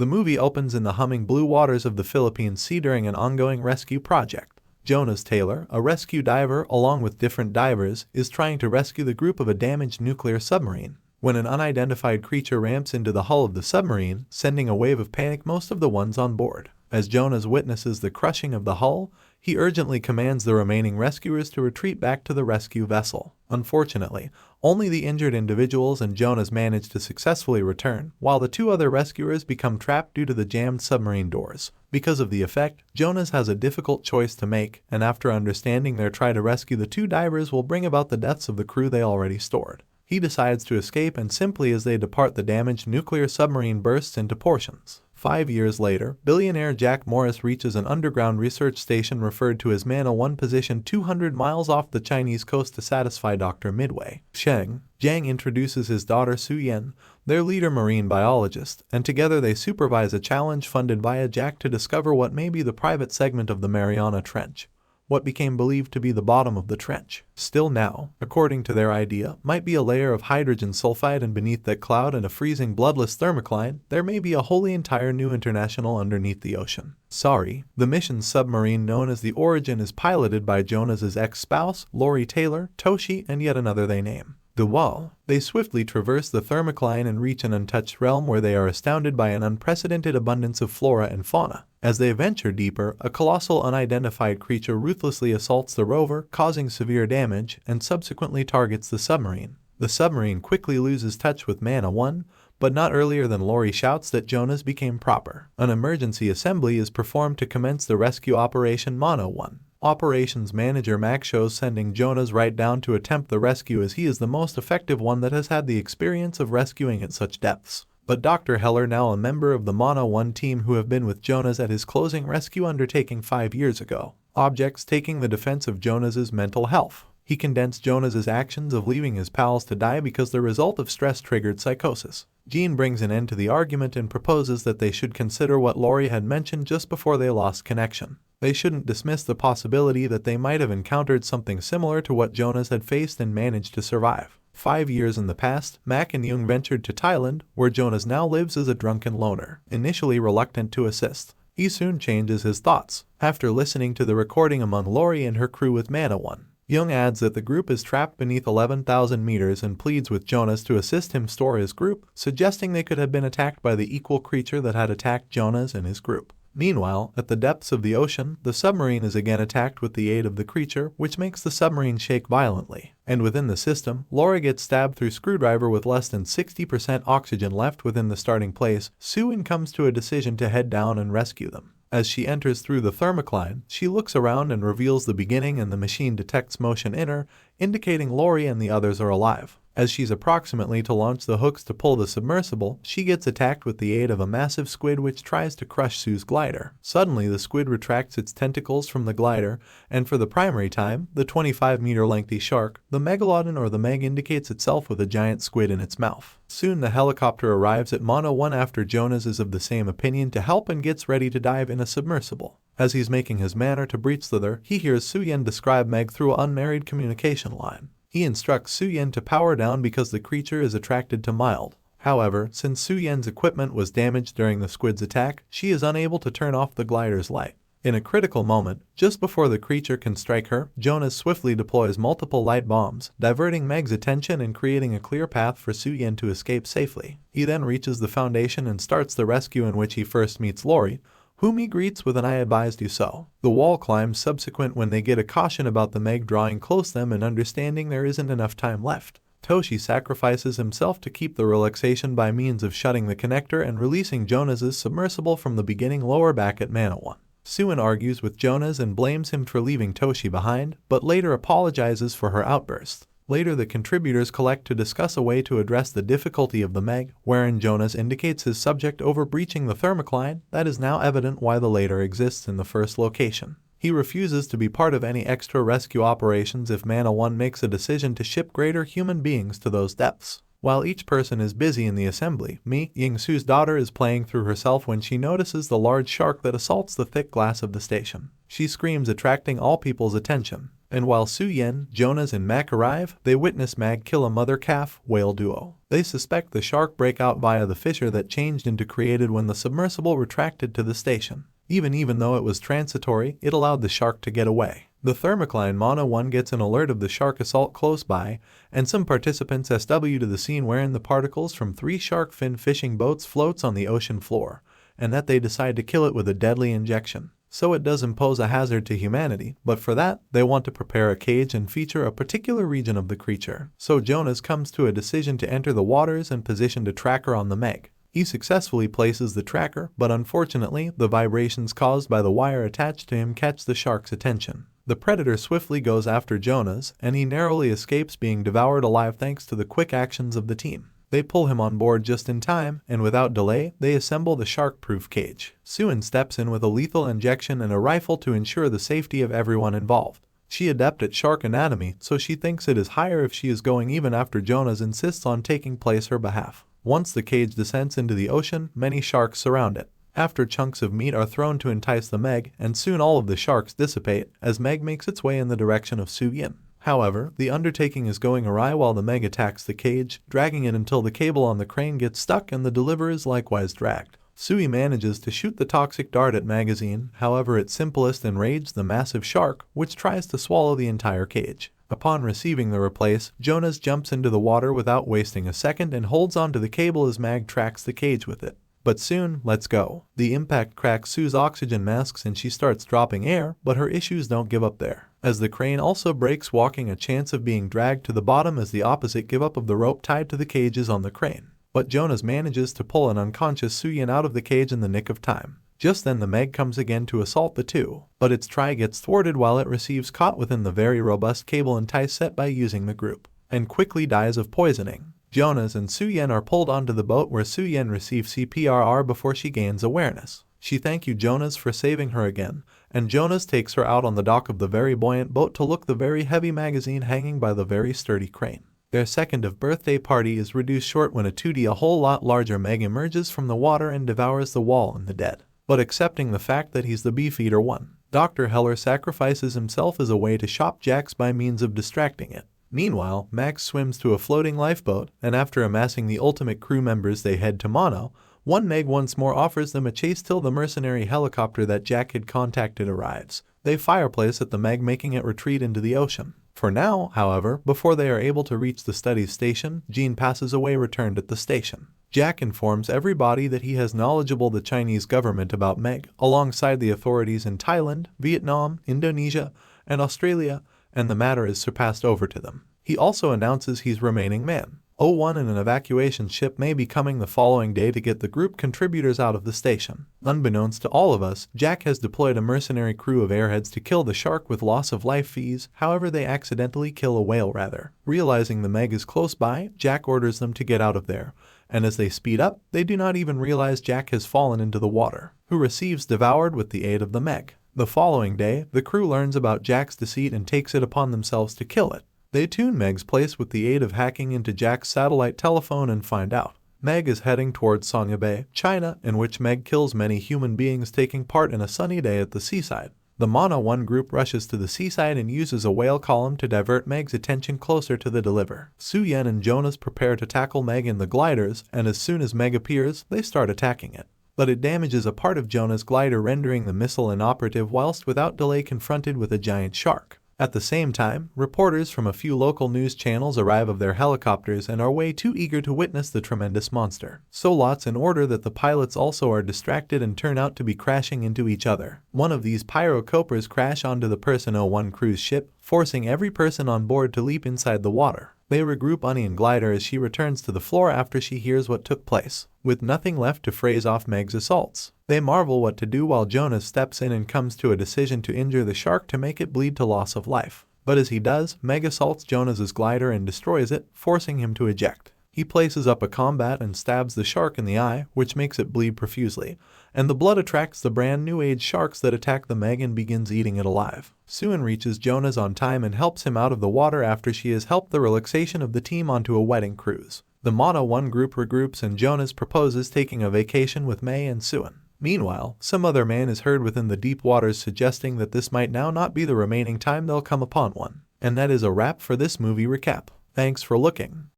The movie opens in the humming blue waters of the Philippine Sea during an ongoing rescue project. Jonas Taylor, a rescue diver along with different divers, is trying to rescue the group of a damaged nuclear submarine when an unidentified creature ramps into the hull of the submarine, sending a wave of panic most of the ones on board. As Jonas witnesses the crushing of the hull, he urgently commands the remaining rescuers to retreat back to the rescue vessel. Unfortunately, only the injured individuals and Jonas manage to successfully return, while the two other rescuers become trapped due to the jammed submarine doors. Because of the effect, Jonas has a difficult choice to make, and after understanding their try to rescue the two divers will bring about the deaths of the crew they already stored. He decides to escape, and simply as they depart, the damaged nuclear submarine bursts into portions. 5 years later, billionaire Jack Morris reaches an underground research station referred to as Mana 1, positioned 200 miles off the Chinese coast to satisfy Dr. Midway. Jiang introduces his daughter Su Yan, their leader marine biologist, and together they supervise a challenge funded via Jack to discover what may be the private segment of the Mariana Trench, what became believed to be the bottom of the trench. Still now, according to their idea, might be a layer of hydrogen sulfide, and beneath that cloud and a freezing bloodless thermocline, there may be a wholly entire new international underneath the ocean. The mission's submarine known as the Origin is piloted by Jonas's ex-spouse, Lori Taylor, Toshi, and yet another they name the Wall. They swiftly traverse the thermocline and reach an untouched realm where they are astounded by an unprecedented abundance of flora and fauna. As they venture deeper, a colossal unidentified creature ruthlessly assaults the rover, causing severe damage, and subsequently targets the submarine. The submarine quickly loses touch with Mana 1, but not earlier than Lori shouts that Jonas became proper. An emergency assembly is performed to commence the rescue operation Mana 1. Operations Manager Mac shows sending Jonas right down to attempt the rescue, as he is the most effective one that has had the experience of rescuing at such depths. But Dr. Heller, now a member of the Mana 1 team who have been with Jonas at his closing rescue undertaking 5 years ago, objects taking the defense of Jonas's mental health. He condensed Jonas's actions of leaving his pals to die because the result of stress-triggered psychosis. Jean brings an end to the argument and proposes that they should consider what Lori had mentioned just before they lost connection. They shouldn't dismiss the possibility that they might have encountered something similar to what Jonas had faced and managed to survive. 5 years in the past, Mac and Jung ventured to Thailand, where Jonas now lives as a drunken loner. Initially reluctant to assist, he soon changes his thoughts. After listening to the recording among Lori and her crew with Mana 1, Jung adds that the group is trapped beneath 11,000 meters and pleads with Jonas to assist him store his group, suggesting they could have been attacked by the equal creature that had attacked Jonas and his group. Meanwhile, at the depths of the ocean, the submarine is again attacked with the aid of the creature, which makes the submarine shake violently. And within the system, Laura gets stabbed through screwdriver with less than 60% oxygen left within the starting place. Sue comes to a decision to head down and rescue them. As she enters through the thermocline, she looks around and reveals the beginning, and the machine detects motion in her, indicating Lori and the others are alive. As she's approximately to launch the hooks to pull the submersible, she gets attacked with the aid of a massive squid which tries to crush Sue's glider. Suddenly, the squid retracts its tentacles from the glider, and for the primary time, the 25-meter lengthy shark, the megalodon or the Meg, indicates itself with a giant squid in its mouth. Soon the helicopter arrives at Mana 1 after Jonas is of the same opinion to help and gets ready to dive in a submersible. As he's making his manner to breach thither, he hears Su Yan describe Meg through an unmarried communication line. He instructs Su Yan to power down because the creature is attracted to mild. However, since Su Yan's equipment was damaged during the squid's attack, she is unable to turn off the glider's light. In a critical moment, just before the creature can strike her, Jonas swiftly deploys multiple light bombs, diverting Meg's attention and creating a clear path for Su Yan to escape safely. He then reaches the foundation and starts the rescue, in which he first meets Lori, whom he greets with an "I advised you so." The wall climbs subsequent when they get a caution about the Meg drawing close them and understanding there isn't enough time left. Toshi sacrifices himself to keep the relaxation by means of shutting the connector and releasing Jonas's submersible from the beginning lower back at Mana 1. Suan argues with Jonas and blames him for leaving Toshi behind, but later apologizes for her outburst. Later, the contributors collect to discuss a way to address the difficulty of the Meg, wherein Jonas indicates his subject over breaching the thermocline. That is now evident why the later exists in the first location. He refuses to be part of any extra rescue operations if Mana 1 makes a decision to ship greater human beings to those depths. While each person is busy in the assembly, Mi Ying-su's daughter is playing through herself when she notices the large shark that assaults the thick glass of the station. She screams, attracting all people's attention. And while Su-yen, Jonas, and Mac arrive, they witness Mag kill a mother-calf whale duo. They suspect the shark break out via the fissure that changed into created when the submersible retracted to the station. Even though it was transitory, it allowed the shark to get away. The thermocline Mono 1 gets an alert of the shark assault close by, and some participants SW to the scene wherein the particles from 3 shark fin fishing boats floats on the ocean floor, and that they decide to kill it with a deadly injection. So it does impose a hazard to humanity, but for that, they want to prepare a cage and feature a particular region of the creature. So Jonas comes to a decision to enter the waters and position a tracker on the Meg. He successfully places the tracker, but unfortunately, the vibrations caused by the wire attached to him catch the shark's attention. The predator swiftly goes after Jonas, and he narrowly escapes being devoured alive thanks to the quick actions of the team. They pull him on board just in time, and without delay, they assemble the shark-proof cage. Suen steps in with a lethal injection and a rifle to ensure the safety of everyone involved. She is adept at shark anatomy, so she thinks it is higher if she is going even after Jonas insists on taking place her behalf. Once the cage descends into the ocean, many sharks surround it. After chunks of meat are thrown to entice the Meg, and soon all of the sharks dissipate as Meg makes its way in the direction of Su-yen. However, the undertaking is going awry while the Meg attacks the cage, dragging it until the cable on the crane gets stuck and the deliver is likewise dragged. Sui manages to shoot the toxic dart at Magazine, however it simplest enrages the massive shark, which tries to swallow the entire cage. Upon receiving the replace, Jonas jumps into the water without wasting a second and holds onto the cable as Mag tracks the cage with it. But soon, let's go. The impact cracks Sue's oxygen masks and she starts dropping air, but her issues don't give up there, as the crane also breaks, walking a chance of being dragged to the bottom as the opposite give up of the rope tied to the cages on the crane. But Jonas manages to pull an unconscious Su-yen out of the cage in the nick of time. Just then the Meg comes again to assault the two, but its try gets thwarted while it receives caught within the very robust cable entice set by using the group, and quickly dies of poisoning. Jonas and Su-yen are pulled onto the boat where Su-yen receives CPR before she gains awareness. She thanks Jonas for saving her again, and Jonas takes her out on the dock of the very buoyant boat to look the very heavy Magazine hanging by the very sturdy crane. Their second of birthday party is reduced short when a 2D a whole lot larger Meg emerges from the water and devours the wall and the dead. But accepting the fact that he's the beefeater one, Dr. Heller sacrifices himself as a way to shop Jax by means of distracting it. Meanwhile, Max swims to a floating lifeboat, and after amassing the ultimate crew members they head to Mono. One Meg once more offers them a chase till the mercenary helicopter that Jack had contacted arrives. They fireplace at the Meg, making it retreat into the ocean. For now, however, before they are able to reach the studies station, Jean passes away returned at the station. Jack informs everybody that he has knowledgeable the Chinese government about Meg, alongside the authorities in Thailand, Vietnam, Indonesia, and Australia, and the matter is surpassed over to them. He also announces he's remaining man. 01 and an evacuation ship may be coming the following day to get the group contributors out of the station. Unbeknownst to all of us, Jack has deployed a mercenary crew of airheads to kill the shark with loss of life fees, however they accidentally kill a whale rather. Realizing the Meg is close by, Jack orders them to get out of there, and as they speed up, they do not even realize Jack has fallen into the water, who receives devoured with the aid of the Meg. The following day, the crew learns about Jack's deceit and takes it upon themselves to kill it. They tune Meg's place with the aid of hacking into Jack's satellite telephone and find out Meg is heading towards Sonya Bay, China, in which Meg kills many human beings taking part in a sunny day at the seaside. The Mono 1 group rushes to the seaside and uses a whale column to divert Meg's attention closer to the deliver. Su-yen and Jonas prepare to tackle Meg in the gliders, and as soon as Meg appears, they start attacking it. But it damages a part of Jonas' glider, rendering the missile inoperative whilst without delay confronted with a giant shark. At the same time, reporters from a few local news channels arrive of their helicopters and are way too eager to witness the tremendous monster. So lots in order that the pilots also are distracted and turn out to be crashing into each other. One of these pyrocopters crash onto the Person 01 cruise ship, forcing every person on board to leap inside the water. They regroup Onion Glider as she returns to the floor after she hears what took place, with nothing left to phrase off Meg's assaults. They marvel what to do while Jonas steps in and comes to a decision to injure the shark to make it bleed to loss of life. But as he does, Meg assaults Jonas's glider and destroys it, forcing him to eject. He places up a combat and stabs the shark in the eye, which makes it bleed profusely, and the blood attracts the brand new age sharks that attack the Meg and begins eating it alive. Suen reaches Jonas on time and helps him out of the water after she has helped the relaxation of the team onto a wedding cruise. The Mono 1 group regroups and Jonas proposes taking a vacation with May and Suen. Meanwhile, some other man is heard within the deep waters suggesting that this might now not be the remaining time they'll come upon one. And that is a wrap for this movie recap. Thanks for looking.